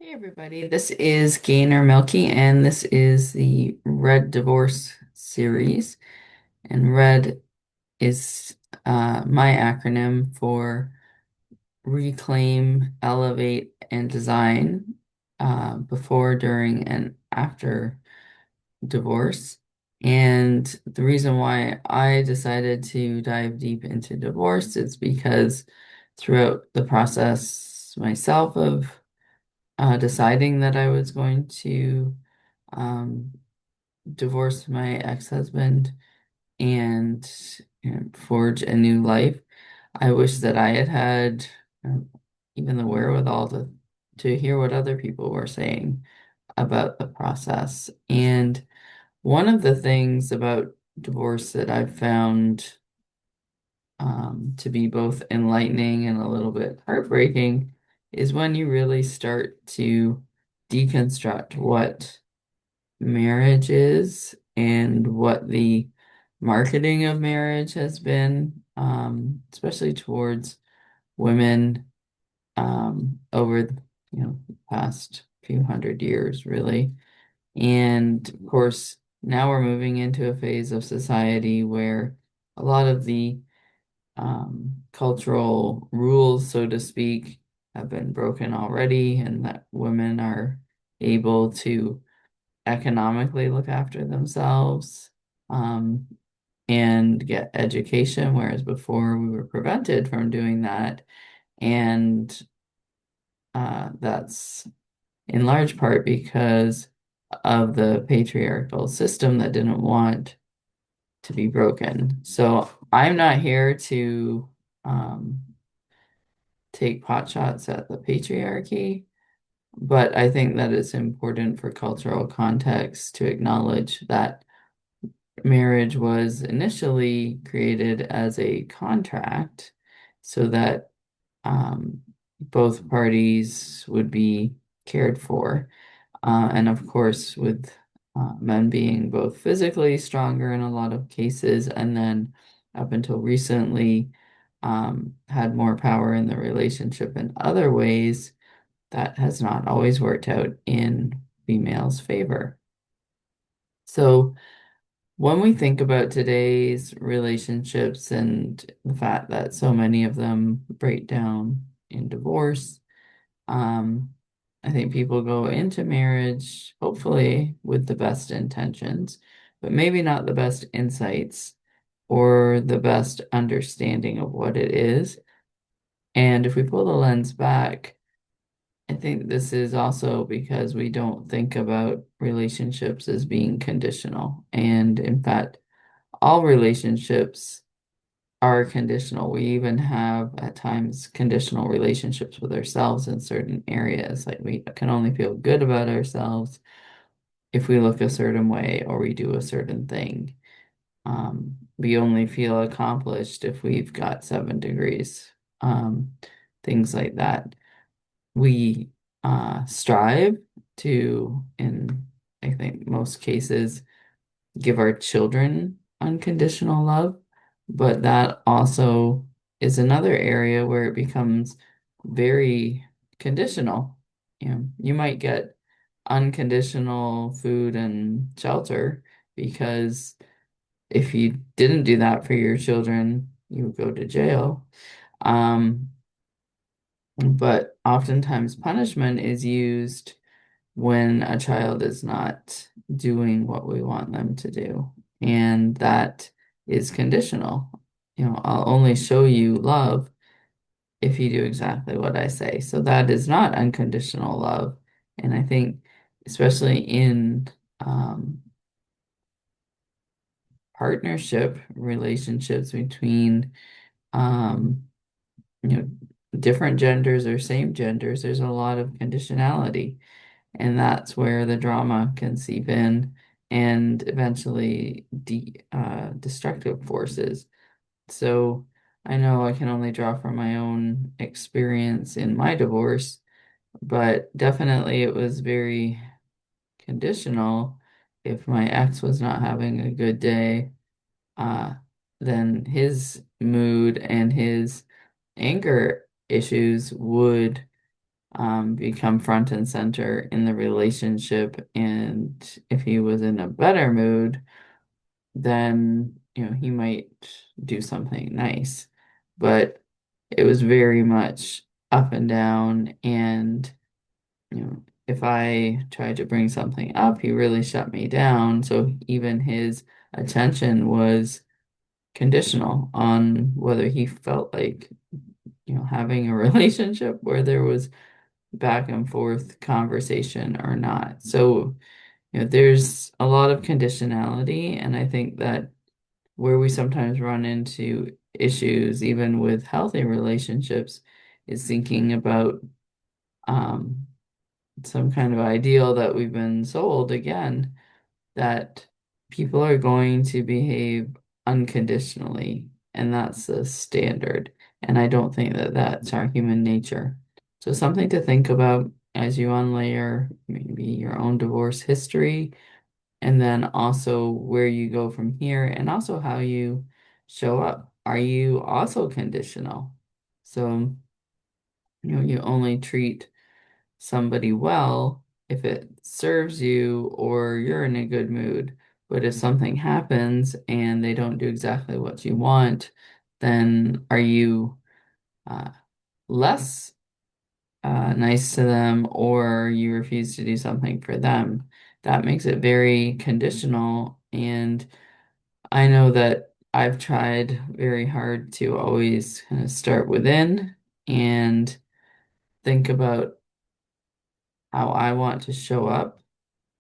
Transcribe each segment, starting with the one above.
Hey everybody, this is Gaynor Meilke, and this is the R.E.D divorce series. And R.E.D is my acronym for Reclaim, Elevate, and Design before, during, and after divorce. And the reason why I decided to dive deep into divorce is because throughout the process myself of deciding that I was going to um, divorce my ex-husband and, forge a new life. I wish that I had had uh, even the wherewithal to hear what other people were saying about the process. And one of the things about divorce that I've found to be both enlightening and a little bit heartbreaking is when you really start to deconstruct what marriage is and what the marketing of marriage has been, especially towards women over the past few hundred years, really. And of course, now we're moving into a phase of society where a lot of the cultural rules, so to speak, have been broken already, and that women are able to economically look after themselves um, and get education, whereas before we were prevented from doing that. And that's in large part because of the patriarchal system that didn't want to be broken. So I'm not here to um, take pot shots at the patriarchy, but I think that it's important for cultural context to acknowledge that marriage was initially created as a contract so that um, both parties would be cared for. And of course, with men being both physically stronger in a lot of cases, and then up until recently, had more power in the relationship in other ways, that has not always worked out in females' favor. So, when we think about today's relationships and the fact that so many of them break down in divorce, um, I think people go into marriage hopefully with the best intentions, but maybe not the best insights or the best understanding of what it is. And if we pull the lens back, I think this is also because we don't think about relationships as being conditional. And in fact, all relationships are conditional. We even have at times conditional relationships with ourselves in certain areas. Like we can only feel good about ourselves if we look a certain way or we do a certain thing. We only feel accomplished if we've got 7 degrees. Um, Things like that. We strive to, in I think most cases, give our children unconditional love, but that also is another area where it becomes very conditional. You might get unconditional food and shelter because if you didn't do that for your children, you would go to jail. Um, but oftentimes punishment is used when a child is not doing what we want them to do. And that is conditional. I'll only show you love if you do exactly what I say. So that is not unconditional love. And I think, especially in um, partnership relationships between, um, you know, different genders or same genders, there's a lot of conditionality. And that's where the drama can seep in and eventually destructive forces. So I know I can only draw from my own experience in my divorce, but definitely it was very conditional. If my ex was not having a good day, uh, then his mood and his anger issues would become front and center in the relationship. And if he was in a better mood, then, he might do something nice. But it was very much up and down. And, if I tried to bring something up, he really shut me down. So even his attention was conditional on whether he felt like, having a relationship where there was back and forth conversation or not. So, there's a lot of conditionality, and I think that where we sometimes run into issues, even with healthy relationships, is thinking about um, some kind of ideal that we've been sold again, that people are going to behave unconditionally, and that's the standard. And I don't think that that's our human nature. So something to think about as you unlayer maybe your own divorce history, and then also where you go from here, and also how you show up. Are you also conditional? So, you only treat somebody well if it serves you or you're in a good mood. But if something happens and they don't do exactly what you want, then are you uh, less nice to them, or you refuse to do something for them? That makes it very conditional. And I know that I've tried very hard to always kind of start within and think about how I want to show up,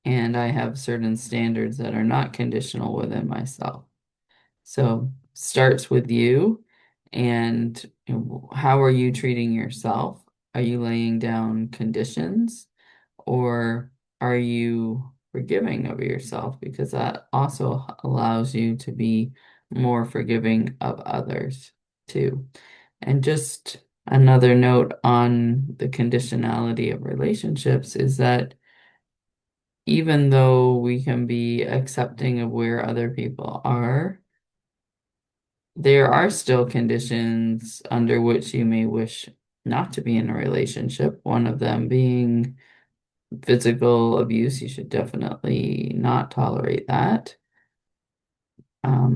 and I have certain standards that are not conditional within myself. So starts with you, and how are you treating yourself? Are you laying down conditions, or are you forgiving of yourself? Because that also allows you to be more forgiving of others too. And just another note on the conditionality of relationships is that even though we can be accepting of where other people are, there are still conditions under which you may wish not to be in a relationship. One of them being physical abuse. You should definitely not tolerate that.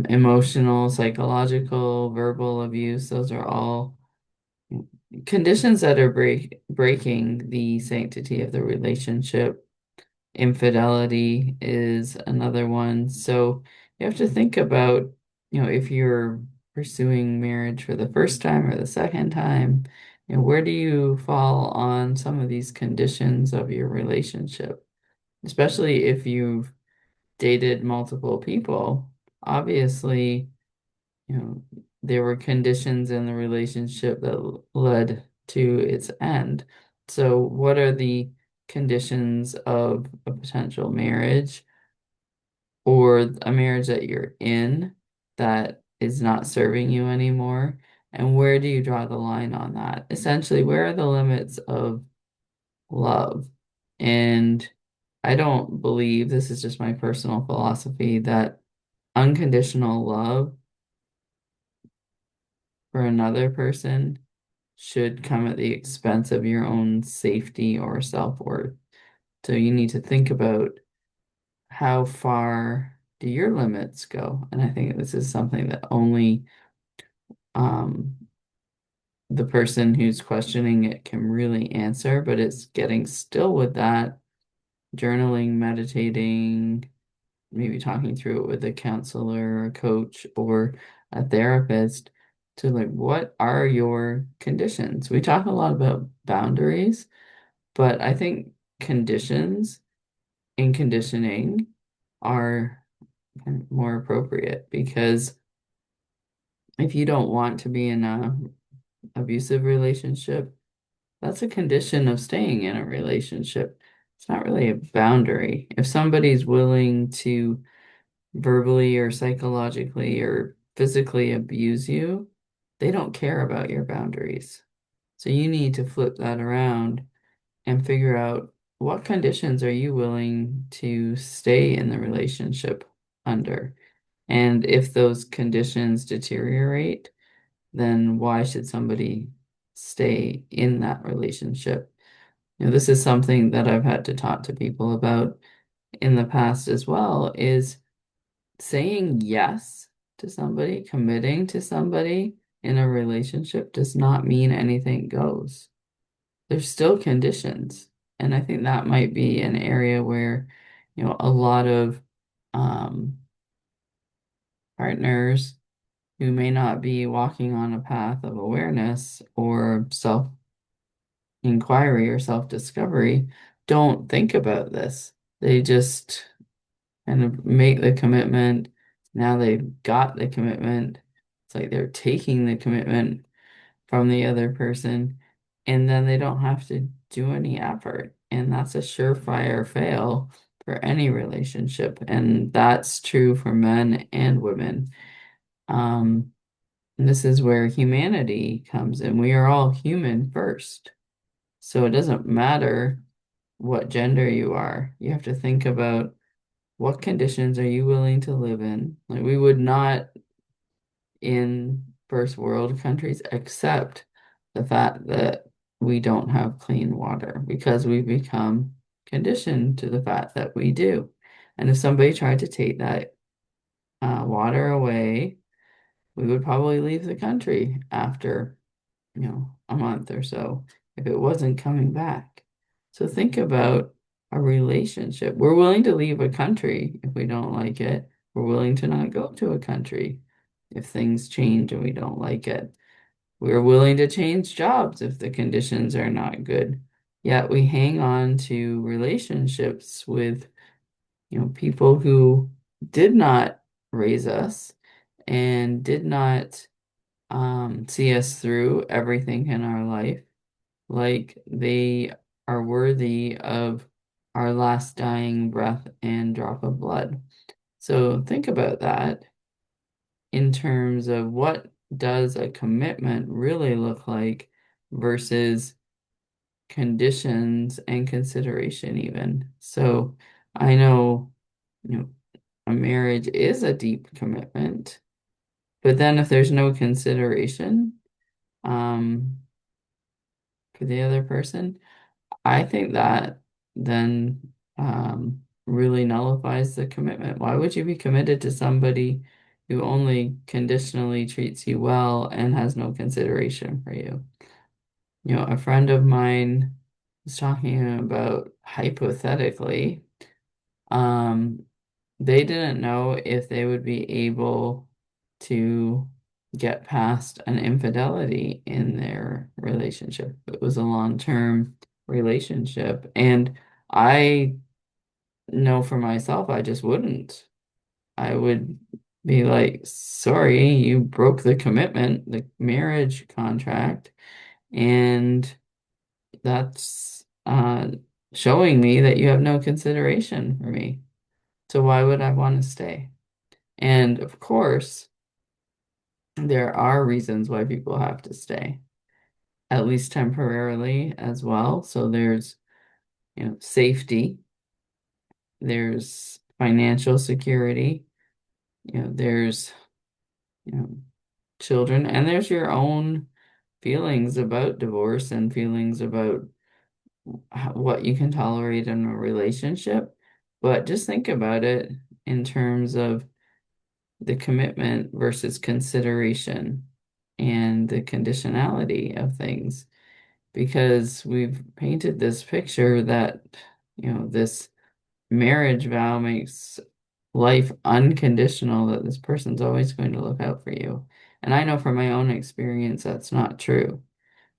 Emotional, psychological, verbal abuse, those are all conditions that are breaking the sanctity of the relationship. Infidelity is another one. So you have to think about, if you're pursuing marriage for the first time or the second time, where do you fall on some of these conditions of your relationship? Especially if you've dated multiple people. Obviously, there were conditions in the relationship that led to its end. So, what are the conditions of a potential marriage, or a marriage that you're in that is not serving you anymore? And where do you draw the line on that? Essentially, where are the limits of love? And I don't believe, this is just my personal philosophy, that unconditional love for another person should come at the expense of your own safety or self-worth. So you need to think about, how far do your limits go? And I think this is something that only um, the person who's questioning it can really answer, but it's getting still with that, journaling, meditating, maybe talking through it with a counselor, a coach, or a therapist, to like, what are your conditions? We talk a lot about boundaries, but I think conditions in conditioning are kind of more appropriate, because if you don't want to be in a abusive relationship, that's a condition of staying in a relationship. It's not really a boundary. If somebody's willing to verbally or psychologically or physically abuse you, they don't care about your boundaries. So you need to flip that around and figure out, what conditions are you willing to stay in the relationship under? And if those conditions deteriorate, then why should somebody stay in that relationship? This is something that I've had to talk to people about in the past as well, is saying yes to somebody, committing to somebody in a relationship does not mean anything goes. There's still conditions. And I think that might be an area where, a lot of um, partners who may not be walking on a path of awareness or self-inquiry or self-discovery don't think about this. They just kind of make the commitment. Now they've got the commitment. It's like they're taking the commitment from the other person, and then they don't have to do any effort. And that's a surefire fail for any relationship. And that's true for men and women. Um, and this is where humanity comes in. We are all human first. So it doesn't matter what gender you are. You have to think about what conditions are you willing to live in? Like we would not in first world countries accept the fact that we don't have clean water because we've become conditioned to the fact that we do. And if somebody tried to take that water away, we would probably leave the country after, a month or so if it wasn't coming back. So think about a relationship. We're willing to leave a country if we don't like it. We're willing to not go to a country if things change and we don't like it. We're willing to change jobs if the conditions are not good. Yet we hang on to relationships with, people who did not raise us and did not see us through everything in our life, like they are worthy of our last dying breath and drop of blood. So think about that in terms of what does a commitment really look like versus conditions and consideration even. So I know, a marriage is a deep commitment, but then if there's no consideration, um, for the other person, I think that then really nullifies the commitment. Why would you be committed to somebody who only conditionally treats you well and has no consideration for you? A friend of mine was talking about hypothetically, um, they didn't know if they would be able to get past an infidelity in their relationship. It was a long-term relationship. And I know for myself, I just wouldn't. I would be like, sorry, you broke the commitment, the marriage contract, and that's showing me that you have no consideration for me. So why would I want to stay? And of course, there are reasons why people have to stay, at least temporarily as well. So there's, safety, there's financial security, there's, you know, children, and there's your own feelings about divorce and feelings about what you can tolerate in a relationship. But just think about it in terms of the commitment versus consideration and the conditionality of things, because we've painted this picture that, this marriage vow makes life unconditional, that this person's always going to look out for you. And I know from my own experience that's not true.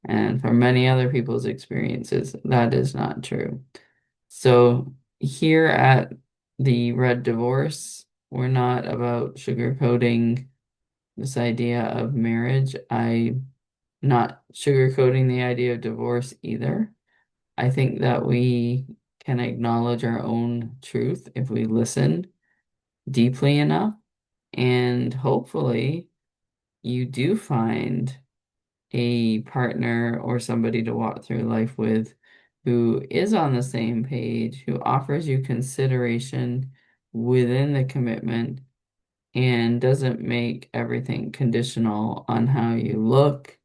And for many other people's experiences, that is not true. So here at the Red Divorce, we're not about sugarcoating this idea of marriage. I'm not sugarcoating the idea of divorce either. I think that we can acknowledge our own truth if we listen deeply enough. And hopefully, you do find a partner or somebody to walk through life with who is on the same page, who offers you consideration within the commitment and doesn't make everything conditional on how you look,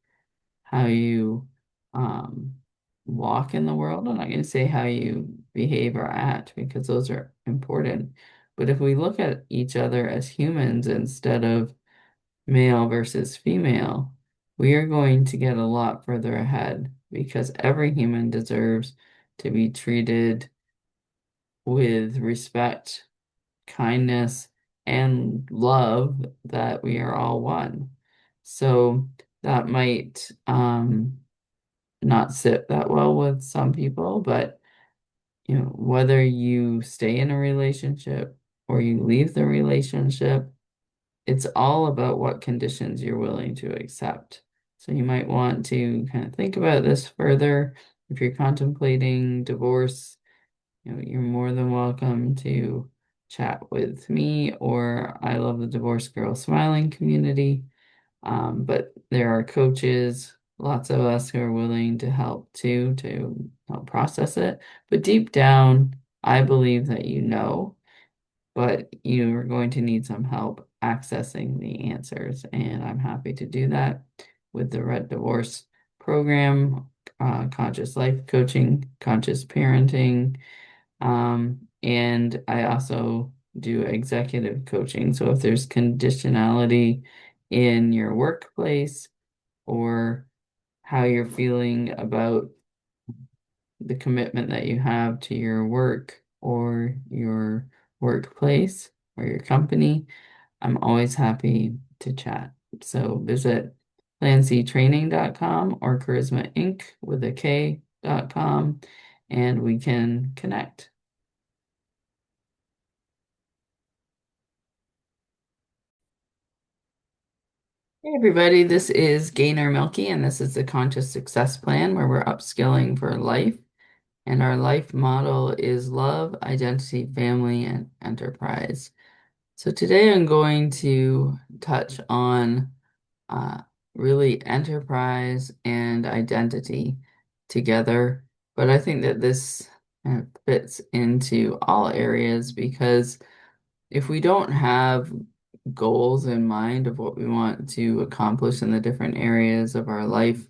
how you um, walk in the world. I'm not going to say how you behave or act because those are important. But if we look at each other as humans instead of male versus female, we are going to get a lot further ahead because every human deserves to be treated with respect, kindness, and love that we are all one. So that might not sit that well with some people, but whether you stay in a relationship or you leave the relationship, it's all about what conditions you're willing to accept. So you might want to kind of think about this further. If you're contemplating divorce, you're more than welcome to chat with me or I Love the Divorce Girl Smiling community. But there are coaches, lots of us who are willing to help too, to help process it. But deep down, I believe that but you are going to need some help accessing the answers. And I'm happy to do that with the R.E.D Divorce program, conscious life coaching, conscious parenting. And I also do executive coaching. So if there's conditionality in your workplace or how you're feeling about the commitment that you have to your work or your workplace or your company, I'm always happy to chat. So visit clancytraining.com or charismainc with a K.com and we can connect. Hey everybody, this is Gaynor Meilke and this is the Conscious Success Plan where we're upskilling for life. And our life model is love, identity, family, and enterprise. So today I'm going to touch on uh, really enterprise and identity together. But I think that this kind of fits into all areas because if we don't have goals in mind of what we want to accomplish in the different areas of our life,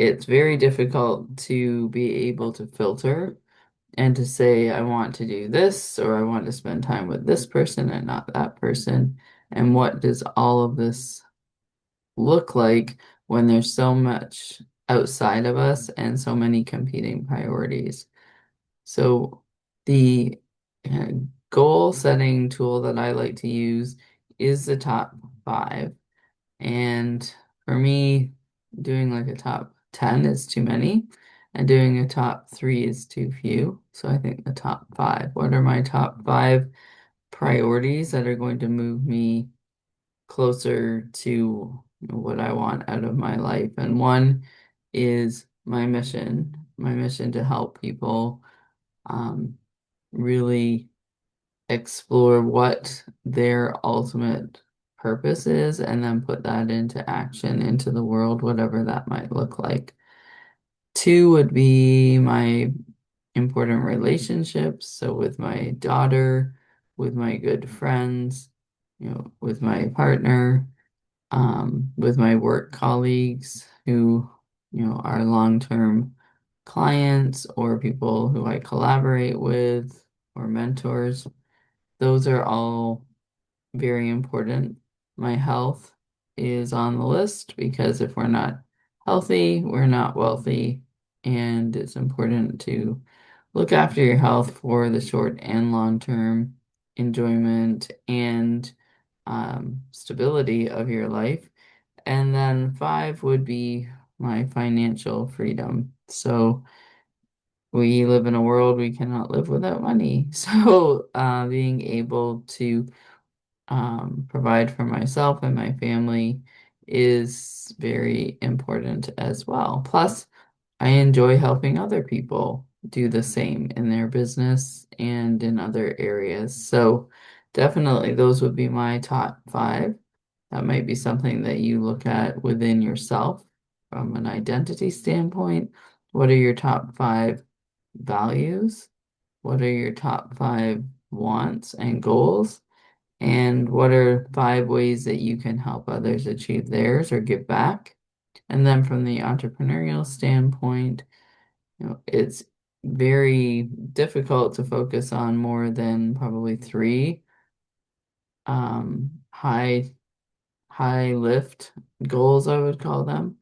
it's very difficult to be able to filter and to say, I want to do this, or I want to spend time with this person and not that person. And what does all of this look like when there's so much outside of us and so many competing priorities? So, the uh, goal setting tool that I like to use is the top five. And for me, doing like a top 10 is too many, and doing a top three is too few. So I think the top five. What are my top five priorities that are going to move me closer to what I want out of my life? And one is my mission to help people um, really explore what their ultimate purpose is and then put that into action into the world, whatever that might look like. Two would be my important relationships. So with my daughter, with my good friends, with my partner, with my work colleagues who, are long-term clients or people who I collaborate with or mentors. Those are all very important. My health is on the list because if we're not healthy, we're not wealthy. And it's important to look after your health for the short and long term enjoyment and stability of your life. And then five would be my financial freedom. So we live in a world we cannot live without money. So being able to provide for myself and my family is very important as well. Plus, I enjoy helping other people do the same in their business and in other areas. So, definitely, those would be my top five. That might be something that you look at within yourself from an identity standpoint. What are your top five values? What are your top five wants and goals? And what are five ways that you can help others achieve theirs or give back? And then from the entrepreneurial standpoint, It's very difficult to focus on more than probably three high lift goals, I would call them.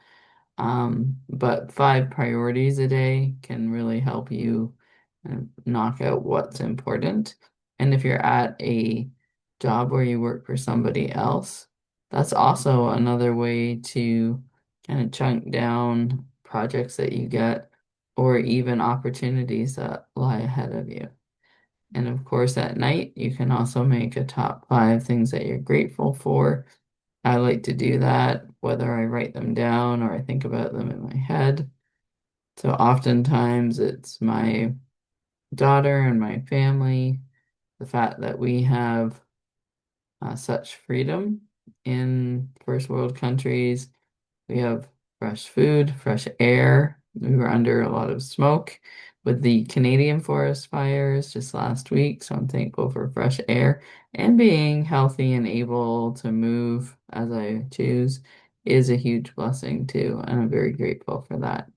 But 5 priorities a day can really help you knock out what's important. And if you're at a job where you work for somebody else, that's also another way to kind of chunk down projects that you get or even opportunities that lie ahead of you. And of course, at night, you can also make a top 5 things that you're grateful for. I like to do that, whether I write them down or I think about them in my head. So oftentimes it's my daughter and my family, the fact that we have such freedom in first world countries. We have fresh food, fresh air. We were under a lot of smoke with the Canadian forest fires just last week, so I'm thankful for fresh air and being healthy and able to move as I choose is a huge blessing too, and I'm very grateful for that.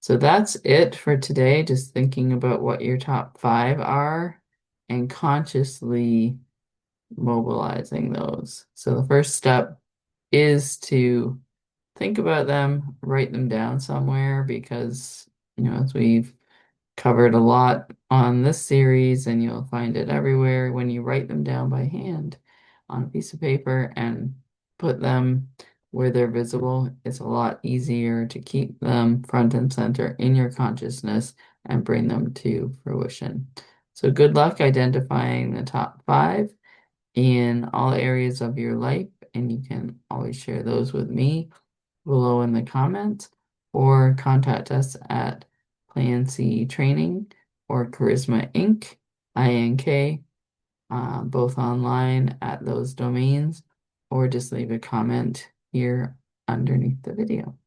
So that's it for today, just thinking about what your top 5 are and consciously mobilizing those. So the first step is to think about them, write them down somewhere because, as we've covered a lot on this series, and you'll find it everywhere when you write them down by hand on a piece of paper and put them where they're visible, it's a lot easier to keep them front and center in your consciousness and bring them to fruition. So good luck identifying the top 5 in all areas of your life, and you can always share those with me below in the comments or contact us at Plan C Training or Charisma Inc. INK, both online at those domains, or just leave a comment here underneath the video.